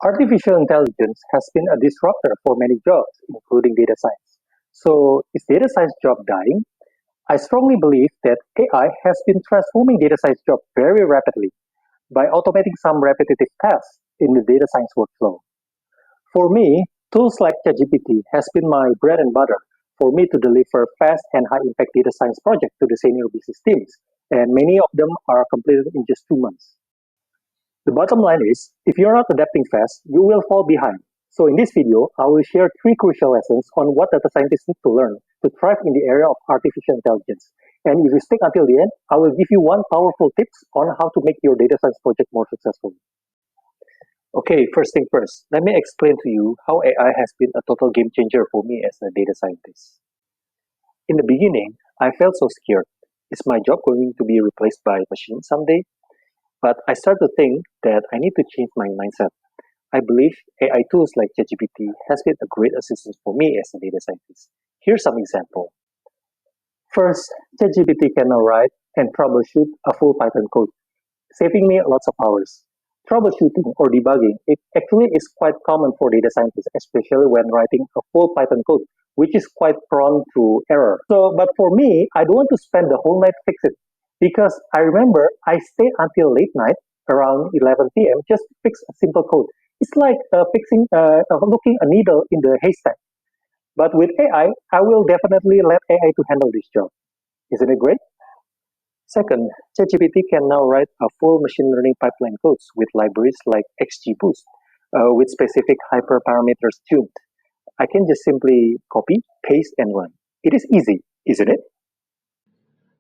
Artificial intelligence has been a disruptor for many jobs, including data science. So, is data science job dying? I strongly believe that AI has been transforming data science jobs very rapidly by automating some repetitive tasks in the data science workflow. For me, tools like ChatGPT has been my bread and butter for me to deliver fast and high-impact data science projects to the senior business teams, and many of them are completed in just 2 months. The bottom line is, if you're not adapting fast, you will fall behind. So in this video, I will share three crucial lessons on what data scientists need to learn to thrive in the area of artificial intelligence. And if you stick until the end, I will give you one powerful tips on how to make your data science project more successful. Okay, first thing first, let me explain to you how AI has been a total game changer for me as a data scientist. In the beginning, I felt so scared. Is my job going to be replaced by machine someday? But I started to think that I need to change my mindset. I believe AI tools like ChatGPT has been a great assistance for me as a data scientist. Here's some example. First, ChatGPT can now write and troubleshoot a full Python code, saving me lots of hours. Troubleshooting or debugging, it actually is quite common for data scientists, especially when writing a full Python code, which is quite prone to error. So, but for me, I don't want to spend the whole night fix it because I remember I stay until late night around 11 p.m. just to fix a simple code. It's like looking a needle in the haystack. But with AI, I will definitely let AI to handle this job. Isn't it great? Second, ChatGPT can now write a full machine learning pipeline codes with libraries like XGBoost with specific hyperparameters tuned. I can just simply copy, paste, and run. It is easy, isn't it?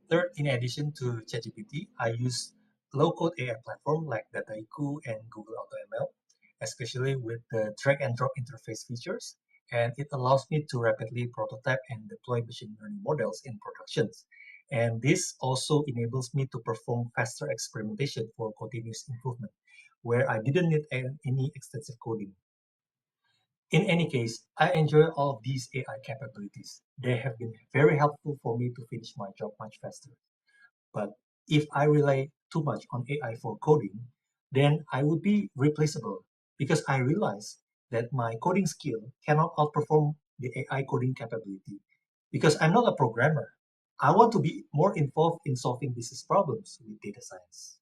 Third, in addition to ChatGPT, I use low-code AI platform like Dataiku and Google AutoML, especially with the drag and drop interface features, and it allows me to rapidly prototype and deploy machine learning models in productions. And this also enables me to perform faster experimentation for continuous improvement, where I didn't need any extensive coding. In any case, I enjoy all of these AI capabilities. They have been very helpful for me to finish my job much faster. But if I rely too much on AI for coding, then I would be replaceable because I realize that my coding skill cannot outperform the AI coding capability because I'm not a programmer. I want to be more involved in solving business problems with data science.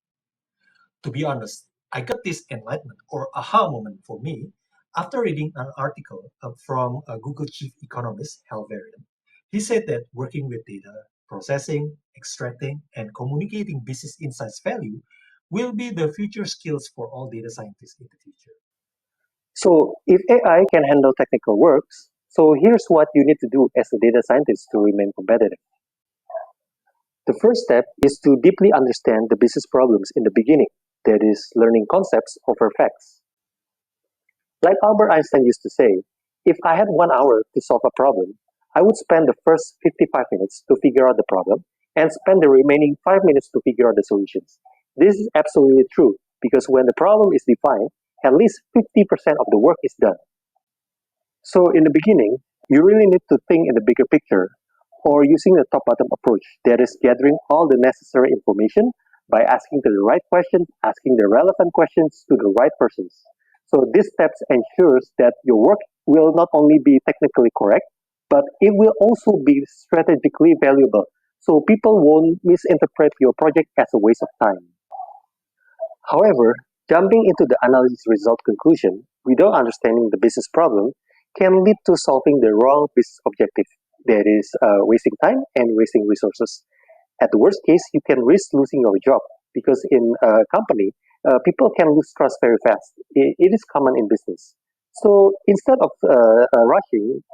To be honest, I got this enlightenment or aha moment for me after reading an article from a Google chief economist, Hal Varian. He said that working with data, processing, extracting, and communicating business insights value will be the future skills for all data scientists in the future. So, if AI can handle technical works, so here's what you need to do as a data scientist to remain competitive. The first step is to deeply understand the business problems in the beginning, that is, learning concepts over facts. Like Albert Einstein used to say, if I had 1 hour to solve a problem, I would spend the first 55 minutes to figure out the problem and spend the remaining 5 minutes to figure out the solutions. This is absolutely true because when the problem is defined, at least 50% of the work is done. So, in the beginning, you really need to think in the bigger picture or using the top bottom approach, that is, gathering all the necessary information by asking the right questions, asking the relevant questions to the right persons. So, these steps ensures that your work will not only be technically correct, but it will also be strategically valuable. So, people won't misinterpret your project as a waste of time. However, jumping into the analysis result conclusion without understanding the business problem can lead to solving the wrong business objective. That is, wasting time and wasting resources. At the worst case, you can risk losing your job because in a company, people can lose trust very fast. It is common in business. So instead of rushing,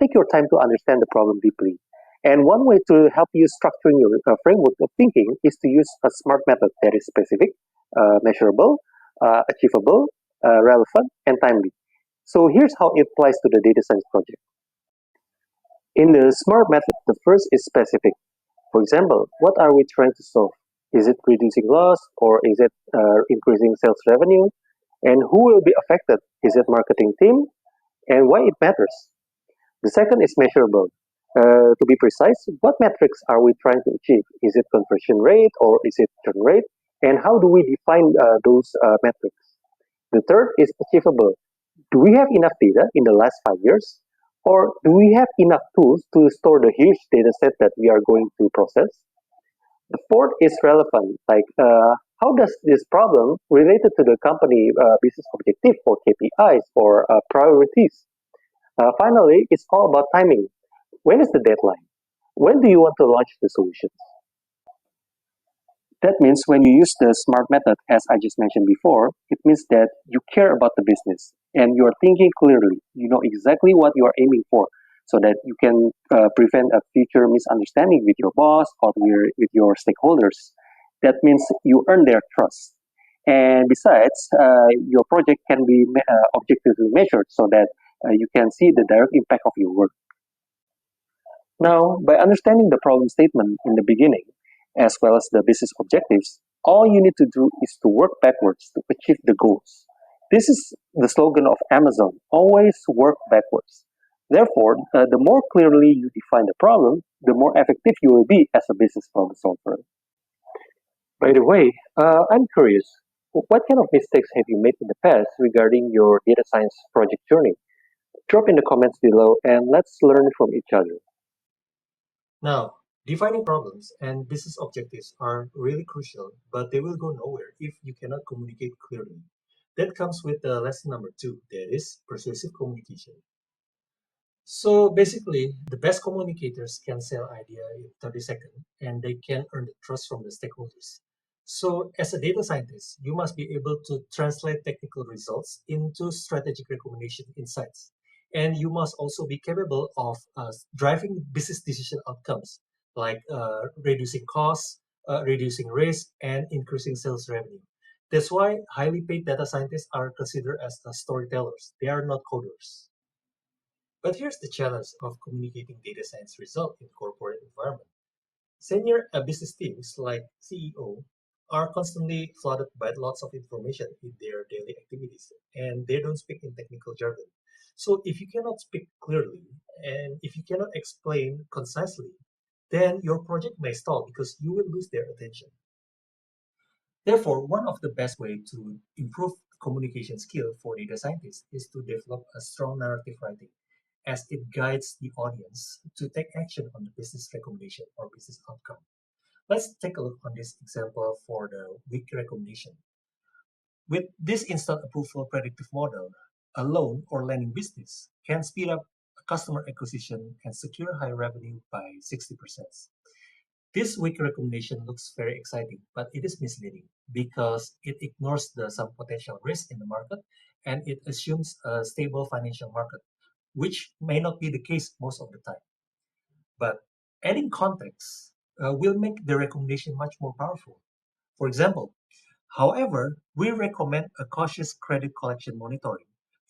take your time to understand the problem deeply. And one way to help you structuring your framework of thinking is to use a SMART method that is specific, measurable, achievable, relevant, and timely. So here's how it applies to the data science project. In the SMART method, the first is specific. For example, what are we trying to solve? Is it reducing loss or is it increasing sales revenue? And who will be affected? Is it marketing team? And why it matters? The second is measurable. To be precise, what metrics are we trying to achieve? Is it conversion rate or is it churn rate? And how do we define those metrics? The third is achievable. Do we have enough data in the last 5 years? Or do we have enough tools to store the huge data set that we are going to process? The fourth is relevant, how does this problem related to the company business objective or KPIs or priorities? Finally, it's all about timing. When is the deadline? When do you want to launch the solution? That means when you use the SMART method, as I just mentioned before, it means that you care about the business and you are thinking clearly. You know exactly what you are aiming for so that you can prevent a future misunderstanding with your boss or with your stakeholders. That means you earn their trust. And besides, your project can be objectively measured so that you can see the direct impact of your work. Now, by understanding the problem statement in the beginning, as well as the business objectives, all you need to do is to work backwards to achieve the goals. This is the slogan of Amazon, always work backwards. Therefore, the more clearly you define the problem, the more effective you will be as a business problem solver. By the way, I'm curious, what kind of mistakes have you made in the past regarding your data science project journey? Drop in the comments below and let's learn from each other. Now, defining problems and business objectives are really crucial, but they will go nowhere if you cannot communicate clearly. That comes with lesson number two, that is persuasive communication. So basically, the best communicators can sell idea in 30 seconds and they can earn the trust from the stakeholders. So as a data scientist, you must be able to translate technical results into strategic recommendation insights. And you must also be capable of driving business decision outcomes like reducing costs, reducing risk, and increasing sales revenue. That's why highly paid data scientists are considered as storytellers. They are not coders. But here's the challenge of communicating data science result in corporate environment. Senior business teams like CEO are constantly flooded by lots of information in their daily activities and they don't speak in technical jargon. So if you cannot speak clearly and if you cannot explain concisely, then your project may stall because you will lose their attention. Therefore, one of the best way to improve communication skill for data scientists is to develop a strong narrative writing as it guides the audience to take action on the business recommendation or business outcome. Let's take a look on this example for the weak recommendation. With this instant approval predictive model, a loan or lending business can speed up customer acquisition and secure high revenue by 60%. This weak recommendation looks very exciting, but it is misleading because it ignores some potential risk in the market and it assumes a stable financial market, which may not be the case most of the time. But adding context will make the recommendation much more powerful. For example, however, we recommend a cautious credit collection monitoring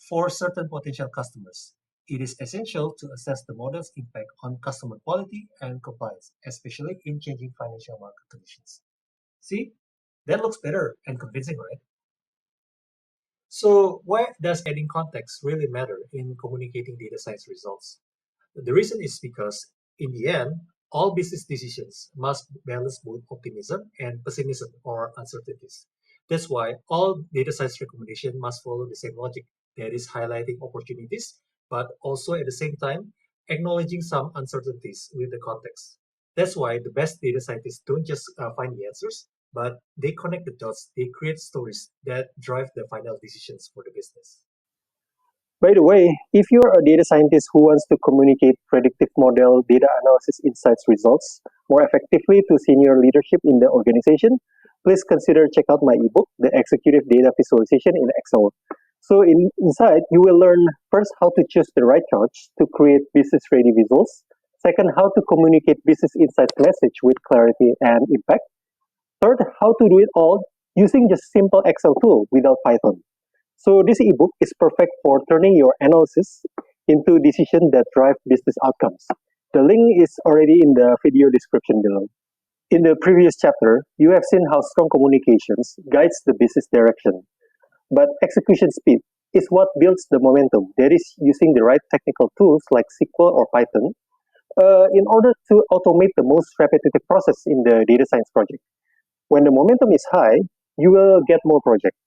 for certain potential customers. It is essential to assess the model's impact on customer quality and compliance, especially in changing financial market conditions. See, that looks better and convincing, right? So why does adding context really matter in communicating data science results? The reason is because, in the end, all business decisions must balance both optimism and pessimism or uncertainties. That's why all data science recommendations must follow the same logic, that is, highlighting opportunities, but also at the same time, acknowledging some uncertainties with the context. That's why the best data scientists don't just find the answers, but they connect the dots, they create stories that drive the final decisions for the business. By the way, if you're a data scientist who wants to communicate predictive model data analysis insights results more effectively to senior leadership in the organization, please consider check out my ebook, The Executive Data Visualization in Excel. So inside, you will learn first how to choose the right charts to create business-ready visuals. Second, how to communicate business insights message with clarity and impact. Third, how to do it all using just simple Excel tool without Python. So this ebook is perfect for turning your analysis into decisions that drive business outcomes. The link is already in the video description below. In the previous chapter, you have seen how strong communications guides the business direction. But execution speed is what builds the momentum. That is using the right technical tools like SQL or Python in order to automate the most repetitive process in the data science project. When the momentum is high, you will get more projects.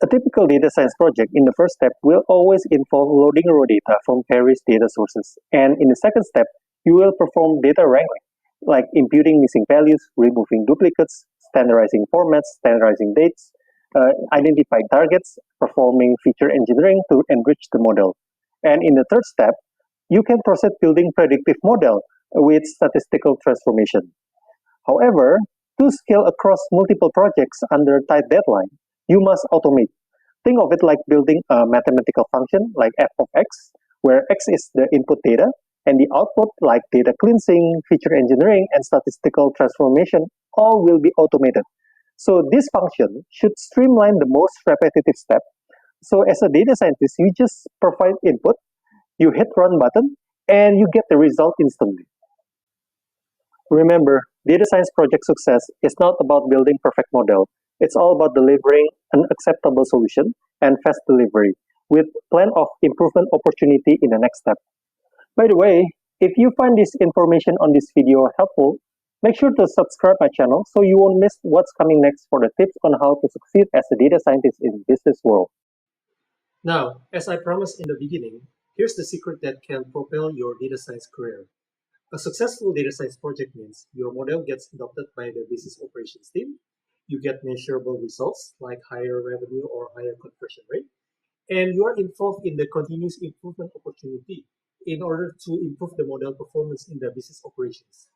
A typical data science project in the first step will always involve loading raw data from various data sources. And in the second step, you will perform data wrangling, like imputing missing values, removing duplicates, standardizing formats, standardizing dates, identifying targets, performing feature engineering to enrich the model. And in the third step, you can proceed building predictive model with statistical transformation. However, to scale across multiple projects under tight deadline, you must automate. Think of it like building a mathematical function like f of x, where x is the input data, and the output like data cleansing, feature engineering, and statistical transformation all will be automated. So this function should streamline the most repetitive step. So as a data scientist, you just provide input, you hit run button, and you get the result instantly. Remember, data science project success is not about building perfect model. It's all about delivering an acceptable solution and fast delivery with plan of improvement opportunity in the next step. By the way, if you find this information on this video helpful, make sure to subscribe my channel so you won't miss what's coming next for the tips on how to succeed as a data scientist in business world. Now, as I promised in the beginning, here's the secret that can propel your data science career. A successful data science project means your model gets adopted by the business operations team, you get measurable results like higher revenue or higher conversion rate, and you are involved in the continuous improvement opportunity in order to improve the model performance in the business operations.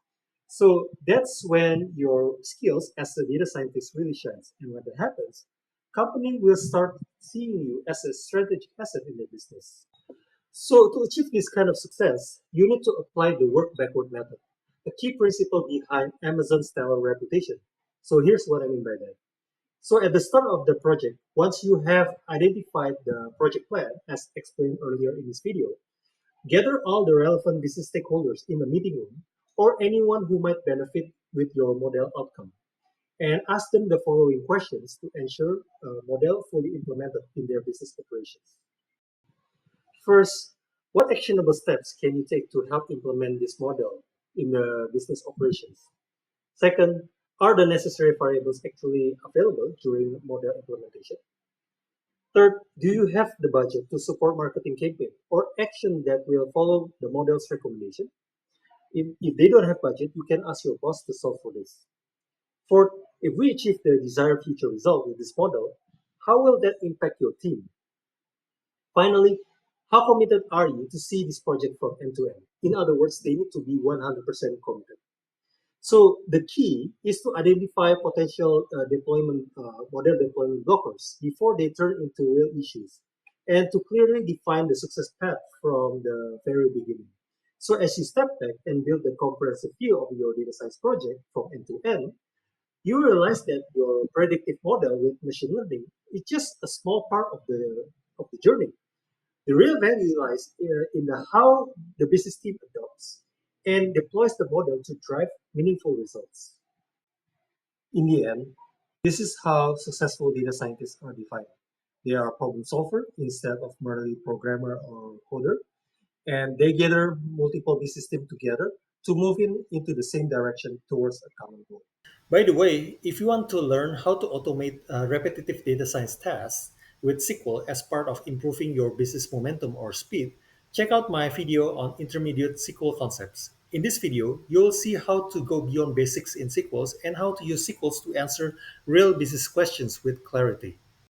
So that's when your skills as a data scientist really shines. And when that happens, company will start seeing you as a strategic asset in the business. So to achieve this kind of success, you need to apply the work backward method, a key principle behind Amazon's stellar reputation. So here's what I mean by that. So at the start of the project, once you have identified the project plan, as explained earlier in this video, gather all the relevant business stakeholders in the meeting room or anyone who might benefit with your model outcome and ask them the following questions to ensure a model fully implemented in their business operations. First, what actionable steps can you take to help implement this model in the business operations? Second, are the necessary variables actually available during model implementation? Third, do you have the budget to support marketing campaign or action that will follow the model's recommendation? If they don't have budget, you can ask your boss to solve for this. Fourth, if we achieve the desired future result with this model, how will that impact your team? Finally, how committed are you to see this project from end to end? In other words, they need to be 100% committed. So the key is to identify potential model deployment blockers before they turn into real issues, and to clearly define the success path from the very beginning. So as you step back and build a comprehensive view of your data science project from end to end, you realize that your predictive model with machine learning is just a small part of the journey. The real value lies in the how the business team adopts and deploys the model to drive meaningful results. In the end, this is how successful data scientists are defined. They are a problem solver instead of merely programmer or coder, and they gather multiple business teams together to move into the same direction towards a common goal. By the way, if you want to learn how to automate repetitive data science tasks with SQL as part of improving your business momentum or speed, check out my video on intermediate SQL concepts. In this video, you'll see how to go beyond basics in SQLs and how to use SQLs to answer real business questions with clarity.